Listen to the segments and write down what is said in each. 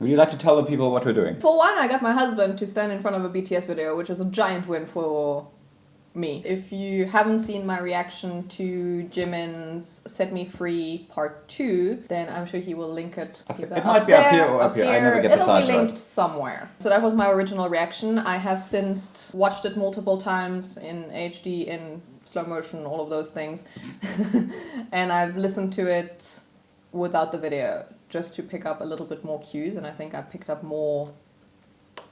Would you like to tell the people what we're doing? For one, I got my husband to stand in front of a BTS video, which is a giant win for me. If you haven't seen my reaction to Jimin's Set Me Free Part 2, then I'm sure he will link it. It might be up here or up here. I never get the size right. It'll be linked somewhere. So that was my original reaction. I have since watched it multiple times in HD, in slow motion, all of those things. And I've listened to it without the video, just to pick up a little bit more cues, and I think I picked up more,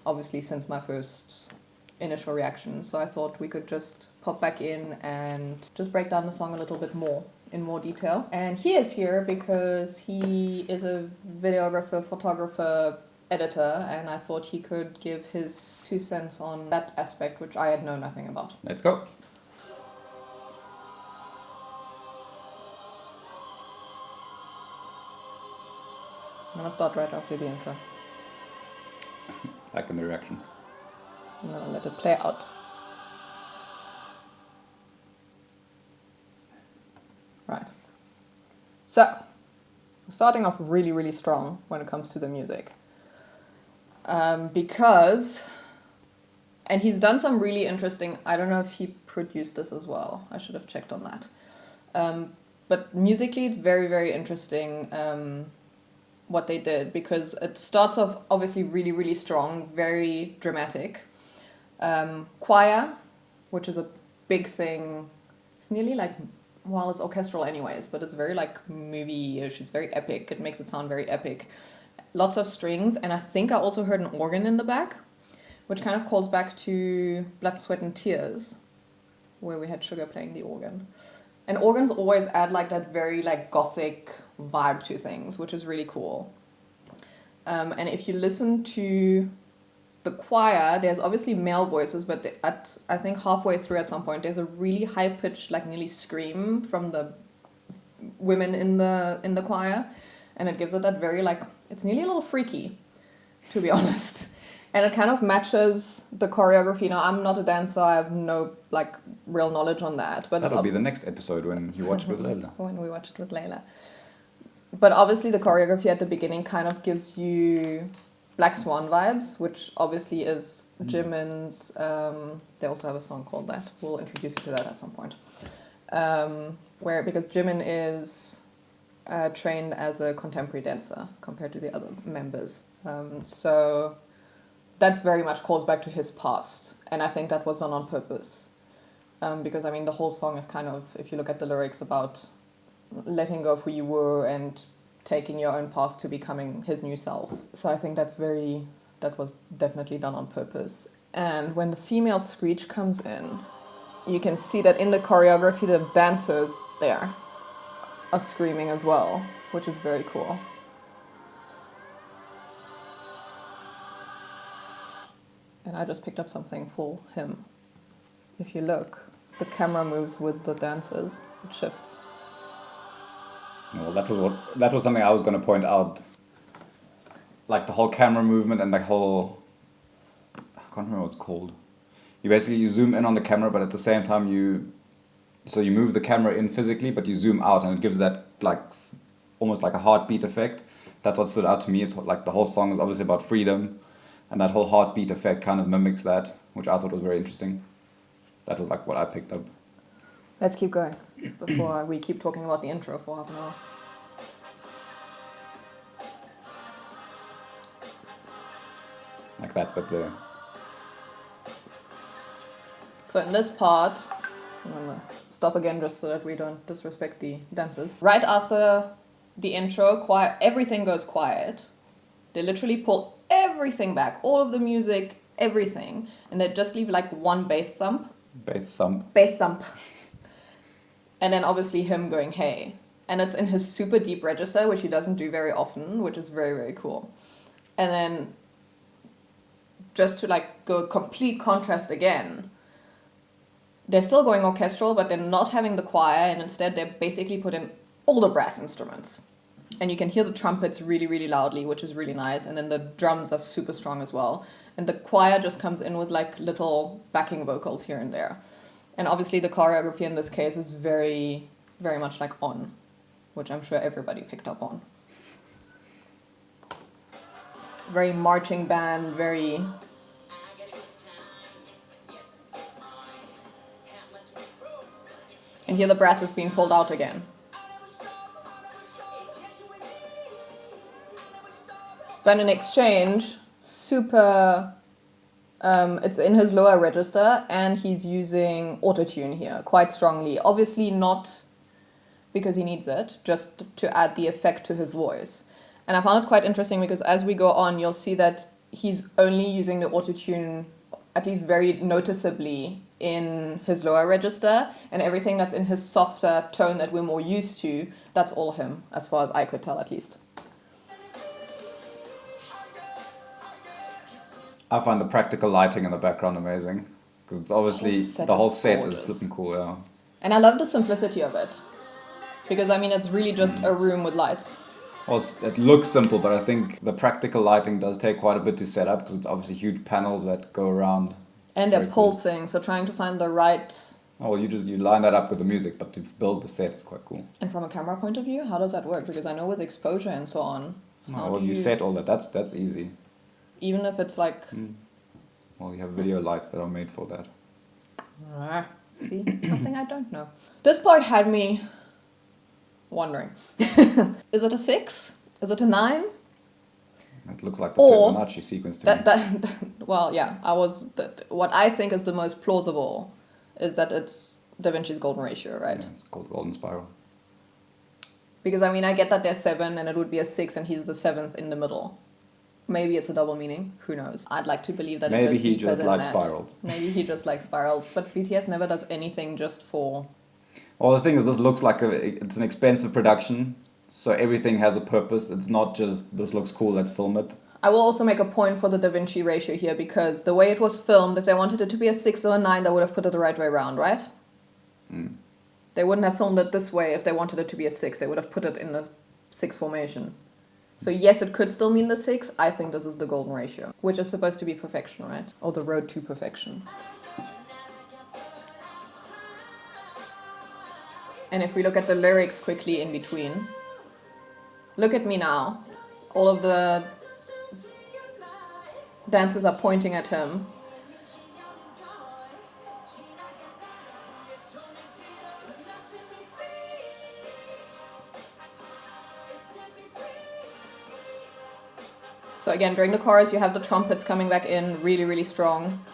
obviously, since my first initial reaction. So I thought we could just pop back in and just break down the song a little bit more, in more detail. And he is here because he is a videographer, photographer, editor, and I thought he could give his 2 cents on that aspect, which I had known nothing about. Let's go. I'm gonna start right after the intro. Like in the reaction. I'm gonna let it play out. Right. So, starting off really, really strong when it comes to the music. Because, and he's done some really interesting, I don't know if he produced this as well, I should have checked on that. But musically it's very, very interesting what they did, because it starts off obviously really, really strong, very dramatic. Choir, which is a big thing. It's nearly like, well, it's orchestral anyways, but it's very like movie-ish. It's very epic. It makes it sound very epic. Lots of strings, and I think I also heard an organ in the back, which kind of calls back to Blood, Sweat and Tears, where we had Sugar playing the organ. And organs always add like that very like gothic vibe to things, which is really cool. And if you listen to the choir, there's obviously male voices, but at I think halfway through at some point there's a really high pitched, like nearly scream from the women in the choir, and it gives it that very like, it's nearly a little freaky, to be honest. And it kind of matches the choreography. Now, I'm not a dancer, I have no like real knowledge on that. But that'll be the next episode when you watch it with Layla. When we watch it with Layla. But obviously the choreography at the beginning kind of gives you Black Swan vibes, which obviously is Jimin's, they also have a song called that. We'll introduce you to that at some point. Because Jimin is trained as a contemporary dancer compared to the other members. So that's very much calls back to his past. And I think that was done on purpose. Because, I mean, the whole song is kind of, if you look at the lyrics, about letting go of who you were and taking your own path to becoming his new self. So I think that was definitely done on purpose. And when the female screech comes in, you can see that in the choreography, the dancers there are screaming as well, which is very cool. And I just picked up something for him. If you look, the camera moves with the dancers. It shifts. Well, that was something I was going to point out. Like the whole camera movement and the whole, I can't remember what it's called. You zoom in on the camera, but at the same time you move the camera in physically, but you zoom out, and it gives that like almost like a heartbeat effect. That's what stood out to me. It's like the whole song is obviously about freedom, and that whole heartbeat effect kind of mimics that, which I thought was very interesting. That was like what I picked up. Let's keep going before we keep talking about the intro for half an hour. Like that, but the... So in this part, I'm gonna stop again just so that we don't disrespect the dancers. Right after the intro, everything goes quiet. They literally pull everything back, all of the music, everything, and they just leave like one bass thump. Bass thump. And then obviously him going, hey. And it's in his super deep register, which he doesn't do very often, which is very, very cool. And then just to like go complete contrast again, they're still going orchestral, but they're not having the choir, and instead they basically put in all the brass instruments. And you can hear the trumpets really, really loudly, which is really nice. And then the drums are super strong as well. And the choir just comes in with like little backing vocals here and there. And obviously the choreography in this case is very, very much like on, which I'm sure everybody picked up on. very marching band, very... And here the brass is being pulled out again. But in exchange, super... it's in his lower register, and he's using autotune here quite strongly. Obviously not because he needs it, just to add the effect to his voice. And I found it quite interesting because as we go on, you'll see that he's only using the autotune, at least very noticeably, in his lower register, and everything that's in his softer tone that we're more used to, that's all him, as far as I could tell at least. I find the practical lighting in the background amazing, because it's obviously the whole set is flipping cool, yeah. And I love the simplicity of it, because I mean it's really just a room with lights. Well, it looks simple, but I think the practical lighting does take quite a bit to set up, because it's obviously huge panels that go around. And they're pulsing, so trying to find the right... Oh, well, you line that up with the music, but to build the set is quite cool. And from a camera point of view, how does that work? Because I know with exposure and so on... Well, you set all that. That's easy. Even if it's like... Well, you have video lights that are made for that. See? Something I don't know. This part had me wondering. Is it a 6? Is it a 9? It looks like the Fibonacci sequence to me. Well, yeah. What I think is the most plausible is that it's Da Vinci's golden ratio, right? Yeah, it's called golden spiral. Because, I mean, I get that there's 7 and it would be a 6 and he's the 7th in the middle. Maybe it's a double meaning. Who knows? I'd like to believe that maybe he just likes spirals. Maybe he just likes spirals. But BTS never does anything just for... Well, the thing is, this looks like it's an expensive production, so everything has a purpose. It's not just, this looks cool, let's film it. I will also make a point for the Da Vinci ratio here, because the way it was filmed, if they wanted it to be a 6 or a 9, they would have put it the right way around, right? They wouldn't have filmed it this way if they wanted it to be a 6. They would have put it in the 6 formation. So yes, it could still mean the 6. I think this is the golden ratio, which is supposed to be perfection, right? Or the road to perfection. And if we look at the lyrics quickly in between, look at me now. All of the dancers are pointing at him. So again, during the chorus, you have the trumpets coming back in really, really strong.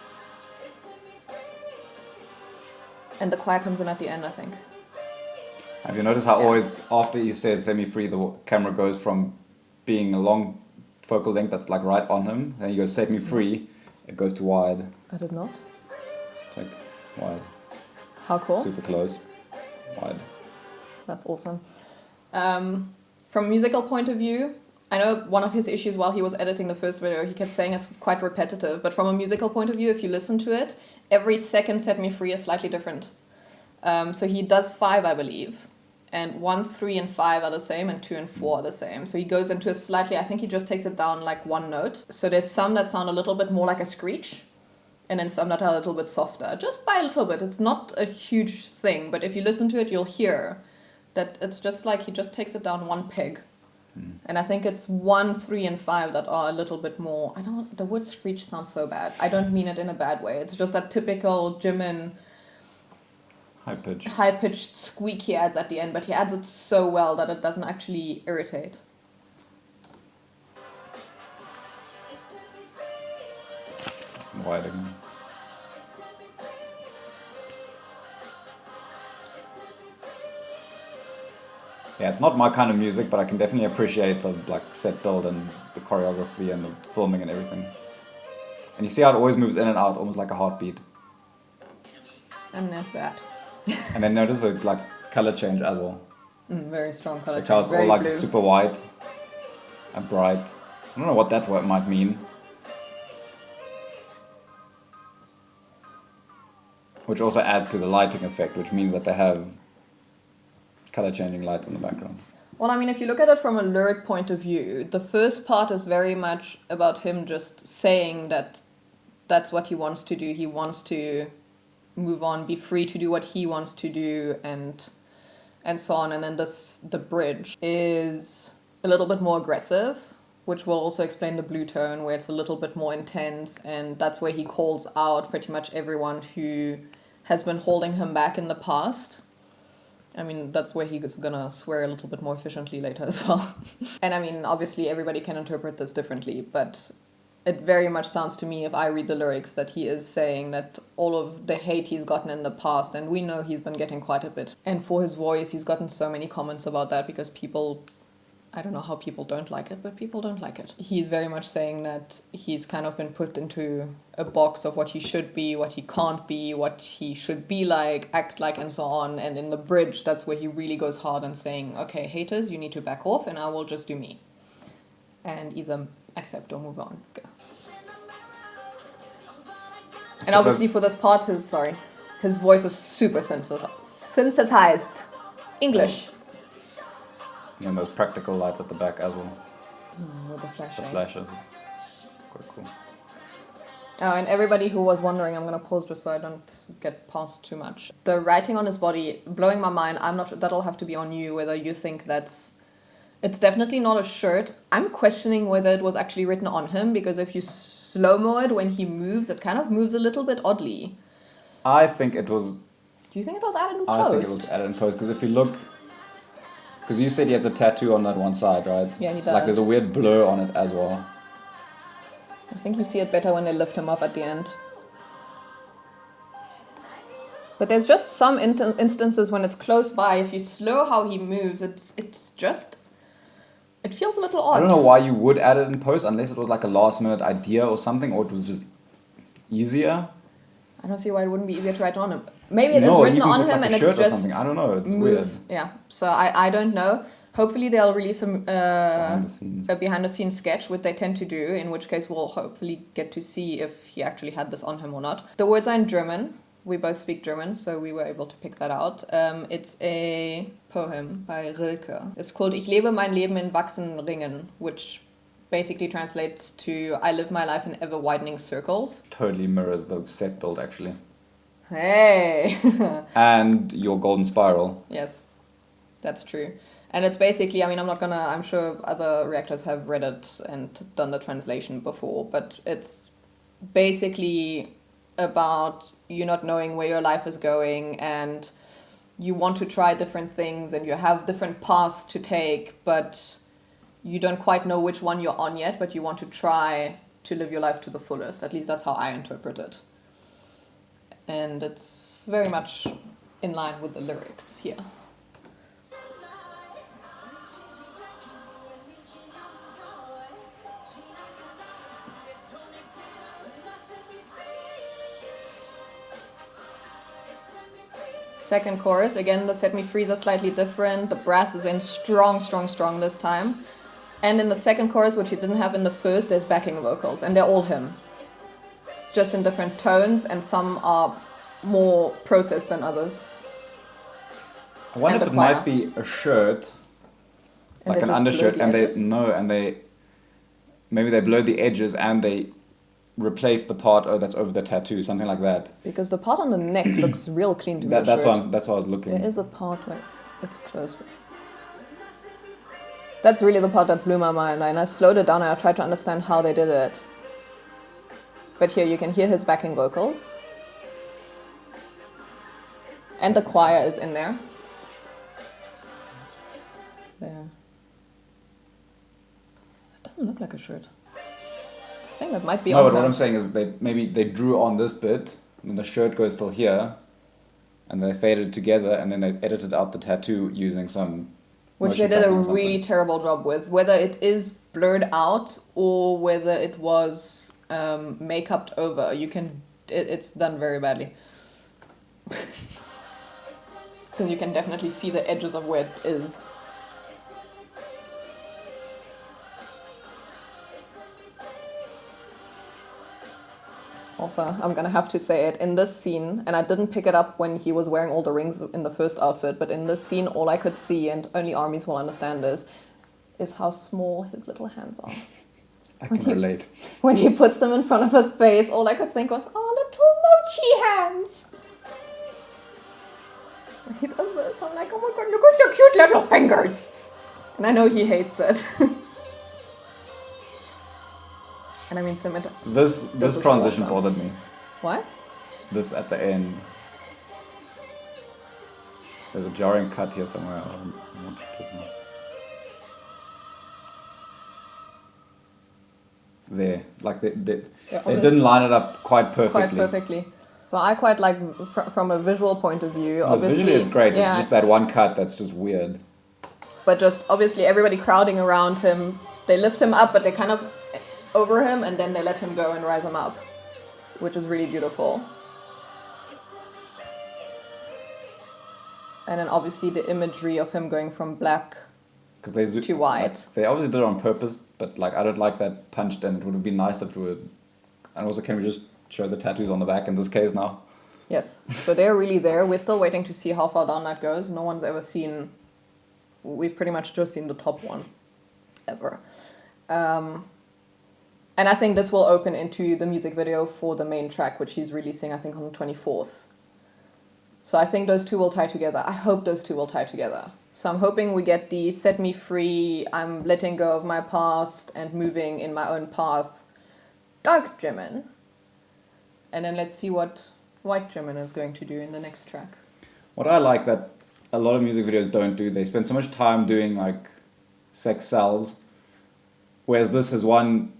And the choir comes in at the end, I think. Have you noticed how always, after he says "set me free," the camera goes from being a long focal length that's like right on him, then he goes "set me free," it goes to wide. I did not. Like, wide. How cool. Super close. Wide. That's awesome. From a musical point of view, I know one of his issues while he was editing the first video, he kept saying it's quite repetitive, but from a musical point of view, if you listen to it, every second "set me free" is slightly different. So he does 5, I believe, and 1, 3, and 5 are the same, and 2 and 4 are the same. So he goes into a slightly, I think he just takes it down like 1 note. So there's some that sound a little bit more like a screech, and then some that are a little bit softer, just by a little bit. It's not a huge thing, but if you listen to it, you'll hear that it's just like he just takes it down 1 peg. And I think it's 1, 3, and 5 that are a little bit more... I don't... The word screech sounds so bad. I don't mean it in a bad way. It's just that typical Jimin... high-pitched squeak he adds at the end, but he adds it so well that it doesn't actually irritate. Wide again. Yeah, it's not my kind of music, but I can definitely appreciate the set build and the choreography and the filming and everything. And you see how it always moves in and out, almost like a heartbeat. And there's that. And then notice the color change as well. Very strong color change. It's all blue. super white and bright. I don't know what that word might mean. Which also adds to the lighting effect, which means that they have color changing lights in the background. Well, I mean, if you look at it from a lyric point of view, the first part is very much about him just saying that that's what he wants to do. He wants to move on, be free to do what he wants to do, and so on. And then the bridge is a little bit more aggressive. which will also explain the blue tone, where it's a little bit more intense, and that's where he calls out pretty much everyone who has been holding him back in the past. I mean, that's where he's gonna swear a little bit more efficiently later as well. And I mean, obviously everybody can interpret this differently, but it very much sounds to me, if I read the lyrics, that he is saying that all of the hate he's gotten in the past, and we know he's been getting quite a bit. And for his voice, he's gotten so many comments about that because people, I don't know how people don't like it, but people don't like it. He's very much saying that he's kind of been put into a box of what he should be, what he can't be, what he should be like, act like, and so on. And in the bridge, that's where he really goes hard on saying, okay, haters, you need to back off and I will just do me. And either accept or move on. Go. And obviously for this part, his voice is super synthesized. English. And those practical lights at the back as well. With the flashing. The flashes. Quite cool. Oh, and everybody who was wondering, I'm going to pause just so I don't get past too much. The writing on his body, blowing my mind. I'm not sure, that'll have to be on you, whether you think it's definitely not a shirt. I'm questioning whether it was actually written on him, because if you slow-mo it when he moves, it kind of moves a little bit oddly. I think it was... Do you think it was added in post? I think it was added in post, because if you look... Because you said he has a tattoo on that one side, right? Yeah, he does. Like there's a weird blur on it as well. I think you see it better when they lift him up at the end. But there's just some instances when it's close by, if you slow how he moves, it's just... It feels a little odd. I don't know why you would add it in post, unless it was like a last minute idea or something, or it was just easier. I don't see why it wouldn't be easier to write on him. Maybe it is written on him and it's just... I don't know, it's weird. Yeah, so I don't know. Hopefully they'll release a behind the scenes sketch, which they tend to do, in which case we'll hopefully get to see if he actually had this on him or not. The words are in German. We both speak German, so we were able to pick that out. It's a poem by Rilke. It's called Ich lebe mein Leben in Wachsenringen, which basically translates to I live my life in ever widening circles. Totally mirrors the set build, actually. Hey! And your golden spiral. Yes, that's true. And it's basically, I mean, I'm sure other reactors have read it and done the translation before, but it's basically about you not knowing where your life is going, and you want to try different things and you have different paths to take, but you don't quite know which one you're on yet, but you want to try to live your life to the fullest. At least that's how I interpret it. And it's very much in line with the lyrics here. Second chorus, again, the Set Me Free is slightly different. The brass is in strong, strong, strong this time. And in the second chorus, which you didn't have in the first, there's backing vocals, and they're all him. Just in different tones, and some are more processed than others. I wonder if it might be a shirt, like an undershirt, and maybe they blurred the edges and they replace the part that's over the tattoo, something like that. Because the part on the neck looks real clean to me. That's why I was looking. There is a part where it's close. That's really the part that blew my mind, and I slowed it down and I tried to understand how they did it. But here you can hear his backing vocals. And the choir is in there. There. That doesn't look like a shirt. I think that might be on No, but what I'm saying is they drew on this bit, and then the shirt goes till here, and they faded it together, and then they edited out the tattoo using some... Which they did a really terrible job with. Whether it is blurred out or whether it was make-upped over, it's done very badly. Because you can definitely see the edges of where it is. Also, I'm gonna have to say it, in this scene, and I didn't pick it up when he was wearing all the rings in the first outfit, but in this scene, all I could see, and only armies will understand this, is how small his little hands are. I can relate. When he puts them in front of his face, all I could think was, oh, little mochi hands! When he does this, I'm like, oh my god, look at your cute little fingers! And I know he hates it. And I mean, This is transition awesome. bothered me. What? This at the end. There's a jarring cut here somewhere. I'm not sure it is now. There, like they didn't line it up quite perfectly. Quite perfectly. So I quite like from a visual point of view. No, obviously, visually it's great. Yeah, It's just that one cut that's just weird. but just obviously everybody crowding around him. They lift him up, but they kind of over him, and then they let him go and rise him up, which is really beautiful. And then obviously the imagery of him going from black to white. Like, they obviously did it on purpose, but like I don't like that punched in. It would have been nice if it would. And also, can we just show the tattoos on the back in this case now? Yes. So they're really there. We're still waiting to see how far down that goes. No one's ever seen. We've pretty much just seen the top one, ever. And I think this will open into the music video for the main track, which he's releasing, I think, on the 24th. So I think those two will tie together. I hope those two will tie together. So I'm hoping we get the set me free, I'm letting go of my past and moving in my own path, dark Jimin. And then let's see what white Jimin is going to do in the next track. What I like that a lot of music videos don't do, they spend so much time doing like sex sells, whereas this is one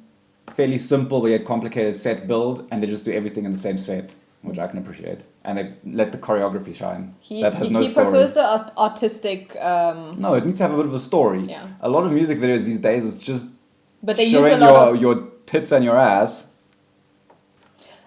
fairly simple but yet complicated set build, and they just do everything in the same set, which I can appreciate. And they let the choreography shine. That has no story. He prefers the artistic... No, it needs to have a bit of a story. Yeah. A lot of music videos these days is just but they showing use a lot your tits and your ass.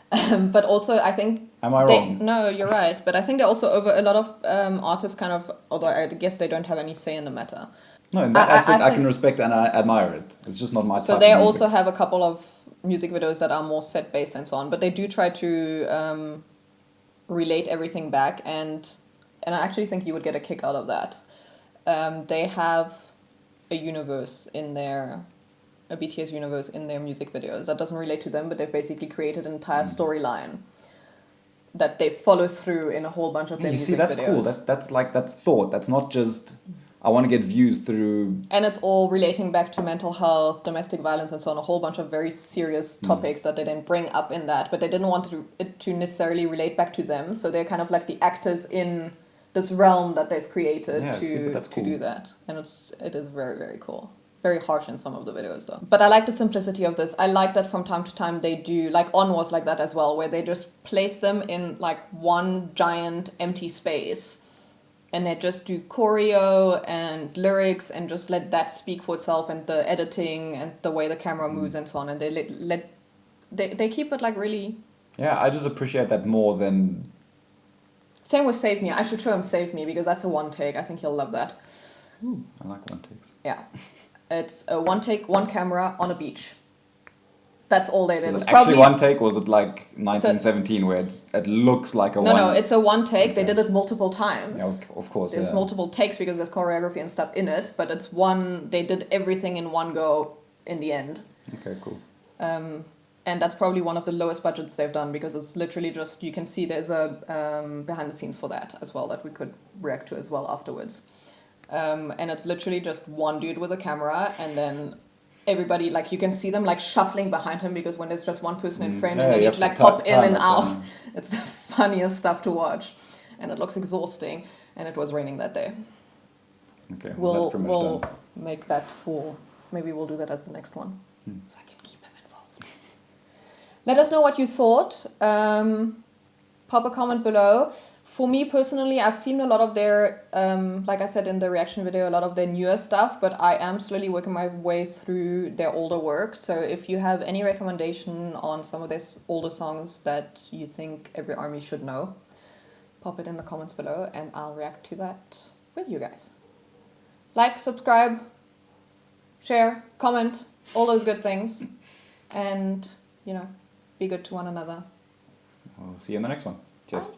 But also, I think... Am I wrong? No, you're right. But I think they also over a lot of artists kind of... Although I guess they don't have any say in the matter. No, in that aspect I can respect and I admire it. It's just not my type So they of music. also have a couple of music videos that are more set-based and so on. But they do try to relate everything back. And I actually think you would get a kick out of that. They have a universe in their... a BTS universe in their music videos. That doesn't relate to them, but they've basically created an entire storyline that they follow through in a whole bunch of their music videos. You see, that's cool. That's thought. That's not just, I want to get views through... And it's all relating back to mental health, domestic violence and so on, a whole bunch of very serious topics that they didn't bring up in that, but they didn't want it to necessarily relate back to them, so they're kind of like the actors in this realm that they've created to do that. And it is very, very cool. Very harsh in some of the videos though. But I like the simplicity of this. I like that from time to time they do, like On was like that as well, where they just place them in like one giant empty space and they just do choreo and lyrics and just let that speak for itself, and the editing and the way the camera moves and so on, and they keep it like really... Yeah, I just appreciate that more than... Same with Save Me. I should show him Save Me because that's a one take. I think he'll love that. Ooh, I like one takes. Yeah. It's a one take, one camera on a beach. That's all they did. Was it actually one take, or was it like 1917 where it looks like a one? No, it's a one take. Okay. They did it multiple times. Yeah, of course, There's multiple takes because there's choreography and stuff in it, but it's one, they did everything in one go in the end. Okay, cool. And that's probably one of the lowest budgets they've done because it's literally just, you can see there's a behind the scenes for that as well that we could react to as well afterwards. And it's literally just one dude with a camera, and then everybody, like, you can see them like shuffling behind him because when there's just one person in frame and they need to like pop in and out. It's the funniest stuff to watch, and it looks exhausting. And it was raining that day. Okay, we'll make that for, maybe we'll do that as the next one, so I can keep him involved. Let us know what you thought. Pop a comment below. For me personally, I've seen a lot of their, like I said in the reaction video, a lot of their newer stuff, but I am slowly working my way through their older work. So if you have any recommendation on some of their older songs that you think every ARMY should know, pop it in the comments below and I'll react to that with you guys. Like, subscribe, share, comment, all those good things. And, be good to one another. We'll see you in the next one. Cheers. Bye.